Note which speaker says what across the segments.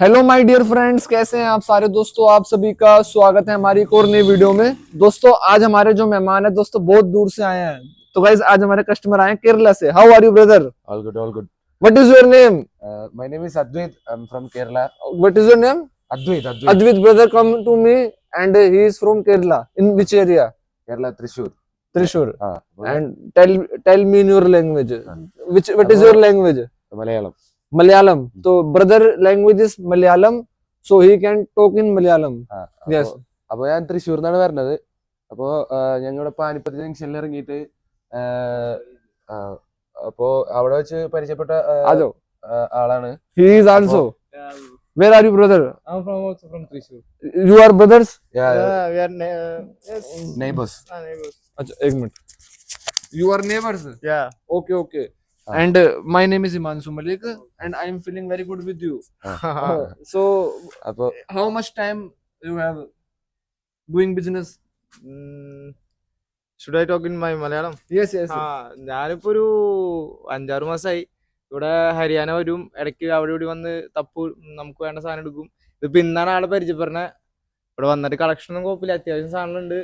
Speaker 1: Hello my dear friends, कैसे हैं आप सारे दोस्तों। आप सभी का स्वागत है हमारी एक और नई वीडियो में। दोस्तों आज हमारे जो मेहमान है दोस्तों बहुत दूर से आए हैं। तो गाइस आज हमारे कस्टमर आए हैं केरला से। How are you brother?
Speaker 2: All good, all good.
Speaker 1: What is your name?
Speaker 2: My name is Advait. I'm from Kerala.
Speaker 1: What is your name?
Speaker 2: Advait.
Speaker 1: Advait brother come to me and he is from Kerala. In which area?
Speaker 2: Kerala, Thrissur.
Speaker 1: Thrissur.
Speaker 2: बोलो।
Speaker 1: And tell me in your language. What is your language?
Speaker 2: Malayalam.
Speaker 1: Malayalam. So brother language is Malayalam, so he can talk in Malayalam. Yes.
Speaker 2: അപ്പൊ ഞാൻ തൃശ്ശൂർന്നാണ് വരുന്നത്. അപ്പോ ഞങ്ങളുടെ പാനിപ്പത്ത് ജംഗ്ഷനിൽ ഇറങ്ങിയിട്ട് അപ്പോ അവിടെ വെച്ച് പരിചയപ്പെട്ട ആളാണ്.
Speaker 1: He is also. Where are you, brother?
Speaker 3: I'm also from Thrissur.
Speaker 1: You are brothers?
Speaker 2: Yeah,
Speaker 3: We are yes.
Speaker 2: neighbors.
Speaker 3: Neighbors.
Speaker 1: अच्छा एक minute. You are neighbors?
Speaker 3: Yeah.
Speaker 1: Okay. And my name is Himanshu Malik and I am feeling very good with you. So
Speaker 2: അപ്പോ
Speaker 1: how much time you have doing business?
Speaker 3: Should I talk in my Malayalam?
Speaker 1: Yes.
Speaker 3: ഞാനിപ്പോ ഒരു 5-6 മാസമായി ഇവിടെ. ഹരിയാന വരും, ഇടയ്ക്ക് അവിടെ ഇവിടെ വന്ന് തപ്പു, നമുക്ക് വേണ്ട സാധനം എടുക്കും. ഇതിപ്പോ ഇന്നാണ് ആളെ പരിചയപ്പെടുന്നത്. ഇവിടെ വന്നിട്ട് കളക്ഷൻ ഒന്നും കുഴപ്പമില്ല, അത്യാവശ്യം സാധനങ്ങളുണ്ട്,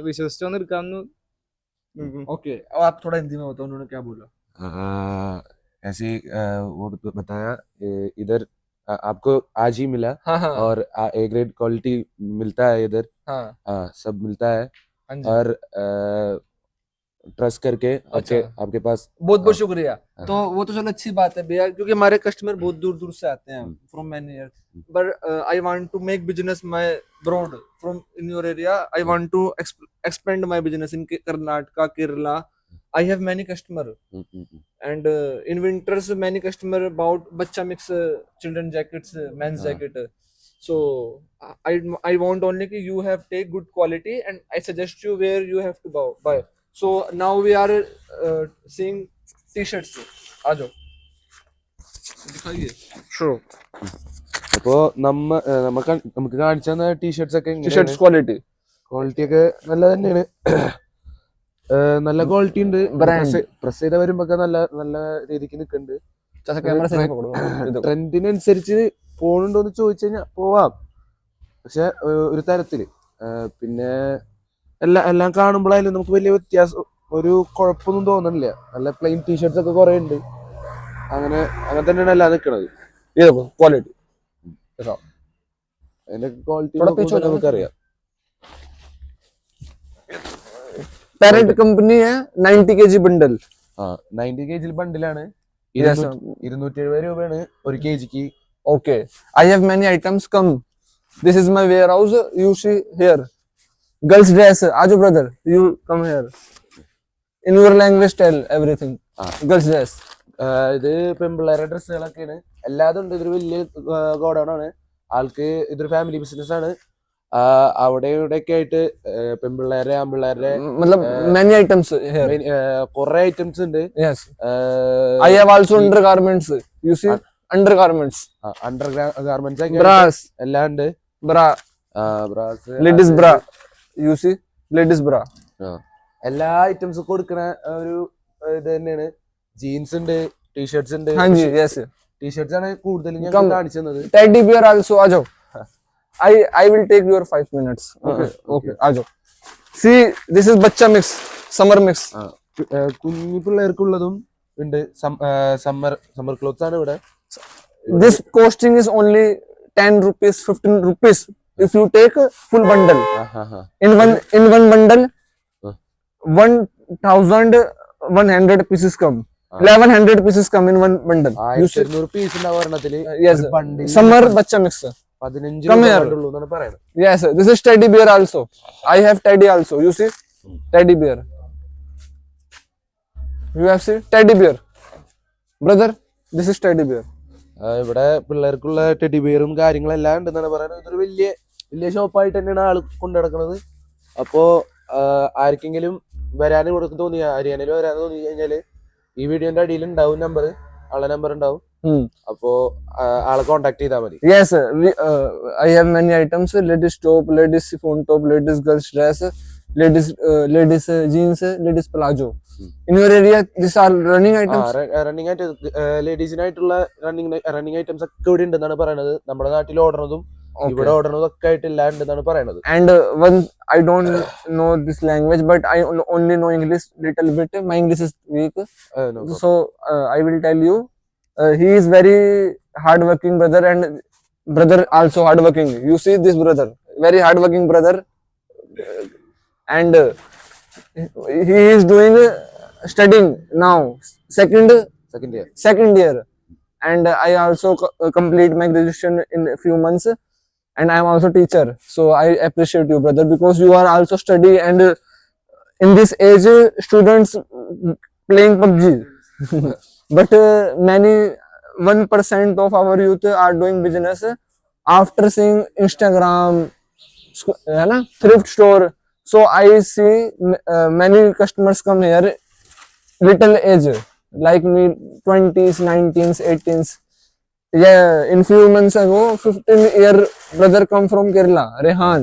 Speaker 3: വിശ്വസിച്ച് വന്ന് എടുക്കാമെന്ന്.
Speaker 1: Okay. अब आप थोड़ा हिंदी में बताओ उन्होंने क्या बोला.
Speaker 2: ऐसे वो बताया इधर आपको आज ही मिला
Speaker 1: हाँ.
Speaker 2: और ए ग्रेड क्वालिटी मिलता है इधर.
Speaker 1: हाँ.
Speaker 2: सब मिलता है
Speaker 1: हाँ जी.
Speaker 2: और ट्रस्ट करके आपके पास.
Speaker 1: बहुत शुक्रिया. तो वो तो चलो अच्छी बात है भैया, क्योंकि हमारे कस्टमर बहुत दूर दूर से आते हैं from many years. But I want to make business my broad from in your area. I want to expand my business in Karnataka, Kerala. I have many customer and in winters many customer about bacha mix, children jackets, men's jacket. So I want only कि you have take good quality and I suggest you where you have to buy. So now we are seeing t-shirts. आ जाओ दिखाइए. Sure.
Speaker 2: അപ്പോ നമുക്ക് കാണിച്ചു തന്ന T-shirts ഒക്കെ
Speaker 1: T-shirts quality
Speaker 2: ഒക്കെ നല്ല തന്നെയാണ്. നല്ല ക്വാളിറ്റി ഉണ്ട്. പ്രസ് ചെയ്ത വരുമ്പോ നല്ല നല്ല രീതിക്ക് നിൽക്കുന്നുണ്ട്. ട്രെൻഡിനനുസരിച്ച് പോണുണ്ടോന്ന് ചോദിച്ചു കഴിഞ്ഞാൽ പോവാം, പക്ഷെ ഒരു തരത്തില്. പിന്നെ എല്ലാം കാണുമ്പോഴായാലും നമുക്ക് വലിയ വ്യത്യാസം, ഒരു കുഴപ്പമൊന്നും തോന്നുന്നില്ല. നല്ല പ്ലെയിൻ ടീഷർട്സ് ഒക്കെ കുറെ ഉണ്ട്. അങ്ങനെ തന്നെയാണ് എല്ലാം നിൽക്കണത്.
Speaker 1: क्वालिटी
Speaker 2: അതിന്റെ ക്വാളിറ്റി നമുക്കറിയാം.
Speaker 1: पेरेंट कंपनी है. 90 kg बंडल.
Speaker 2: 90 kg ബണ്ടിലാണ്. 270 രൂപയാണ് ഒരു kgക്ക്.
Speaker 1: Okay, I have many items. Come, this is my warehouse. You see here, girls dress. Ajo brother, you come here. In your language tell everything. Girls dress.
Speaker 2: ഇത് പെൺപിള്ളേരുടെ ഡ്രസ്സുകളൊക്കെയാണ്. എല്ലാതും ഉണ്ട്. ഇതൊരു വലിയ godown ആണ്. ആൾക്ക് ഇതൊരു ഫാമിലി ബിസിനസ് ആണ്. അവിടെ ഇവിടെയൊക്കെ ആയിട്ട് പെൺപിള്ളേരെ ആൺപിള്ളേരുടെ
Speaker 1: many items here.
Speaker 2: കുറെ ഐറ്റംസ് ഉണ്ട്.
Speaker 1: Yes, I have also undergarments. You see, undergarments,
Speaker 2: undergarments
Speaker 1: bras,
Speaker 2: എല്ലാം ഉണ്ട്.
Speaker 1: bra, ladies bra. You see, ladies bra.
Speaker 2: എല്ലാ ഐറ്റംസും കൊടുക്കണ ഒരു ഇത് തന്നെയാണ്. ജീൻസ് ഉണ്ട്, ടീഷർട്സ് ഉണ്ട്.
Speaker 1: Yes,
Speaker 2: ടീഷർട്സ് ആണ് കൂടുതലും ഞാൻ കാണിച്ചു തന്നത്.
Speaker 1: teddy bear also. Ajo, I will take your 5 minutes. Okay. Ajo. See, this is bacha mix, summer mix.
Speaker 2: കുഞ്ഞു പിള്ളേർക്കുള്ളതും ഉണ്ട്. സമ്മർ ക്ലോത്ത്സ് ആണ് ഇവിടെ.
Speaker 1: This costing is only 10 rupees, 15 rupees if you take a full bundle. In one bundle 1100 pieces come. 1100 pieces come in one bundle.
Speaker 2: 1200 piece ഉണ്ടാവും ഒരെണ്ണത്തില്.
Speaker 1: Yes, summer bacha mix.
Speaker 2: 15
Speaker 1: Come here.
Speaker 2: ഉള്ളൂ എന്നാണ് പറയുന്നത്.
Speaker 1: Yes, this is teddy bear also. I have teddy also. You see, teddy bear. You have seen teddy bear, brother. This is teddy bear.
Speaker 2: ഇവിടെ പിള്ളേർക്കുള്ള teddy ബിയറും കാര്യങ്ങളെല്ലാം ഉണ്ടെന്നാണ് പറയുന്നത്. ഇതൊരു വലിയ ഷോപ്പായിട്ട് തന്നെയാണ് ആള് കൊണ്ടുനടക്കുന്നത്. അപ്പോ ആർക്കെങ്കിലും വരാനും കൊടുക്കും തോന്നിയ ഹരിയാനയിൽ വരാൻ തോന്നി കഴിഞ്ഞാല് ഈ വീഡിയോന്റെ അടിയിൽ ഉണ്ടാവും നമ്പർ, ആളെ നമ്പർ ഉണ്ടാവും. അപ്പോ ആളെ കോണ്ടാക്ട് ചെയ്താൽ മതി.
Speaker 1: Yes, I have many items. Ladies top, ladies phone top, ladies girls dress. ladies jeans, ladies palazzo. In your area, these are running items.
Speaker 2: Running ആയിട്ട് ലേഡീസിനായിട്ടുള്ള റണ്ണിങ് ഐറ്റംസ് ഒക്കെ ഇവിടെ ഉണ്ടെന്നാണ് പറയണത്. നമ്മുടെ നാട്ടിൽ ഓടുന്നതും ഇവിടെ ഓടുന്നതും ഒക്കെ ആയിട്ട് എല്ലാം ഉണ്ടെന്നാണ് പറയണത്.
Speaker 1: And one, I don't know this language, but I only know English little bit. My English is weak, so I will tell you. He is very hardworking brother, and brother also hardworking. You see this brother, very hardworking brother, and he is doing studying now second year, and I also complete my graduation in a few months, and I am also teacher. So I appreciate you, brother, because you are also study, and in this age students playing PUBG. But many 1% of our youth are doing business after seeing Instagram, thrift store. So I see many customers come here little age, like me, 20s, 19s, 18s. Yeah, in few months ago, 15-year brother come from Kerala, Rehan,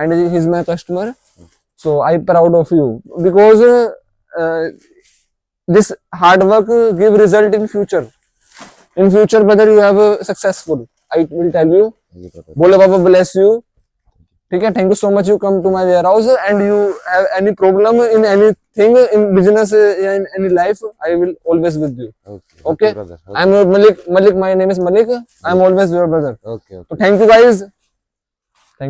Speaker 1: and he's my customer. So I proud of you, because this hard work give result in future. In future, brother, you have a successful. I will tell you. Bole Baba bless you. Okay, thank you so much. You come to my warehouse, and you have any problem in anything in business, in any life, I will always with you. Okay.
Speaker 2: brother.
Speaker 1: I'm your Malik. My name is Malik. I'm always your brother.
Speaker 2: Okay.
Speaker 1: So thank you guys.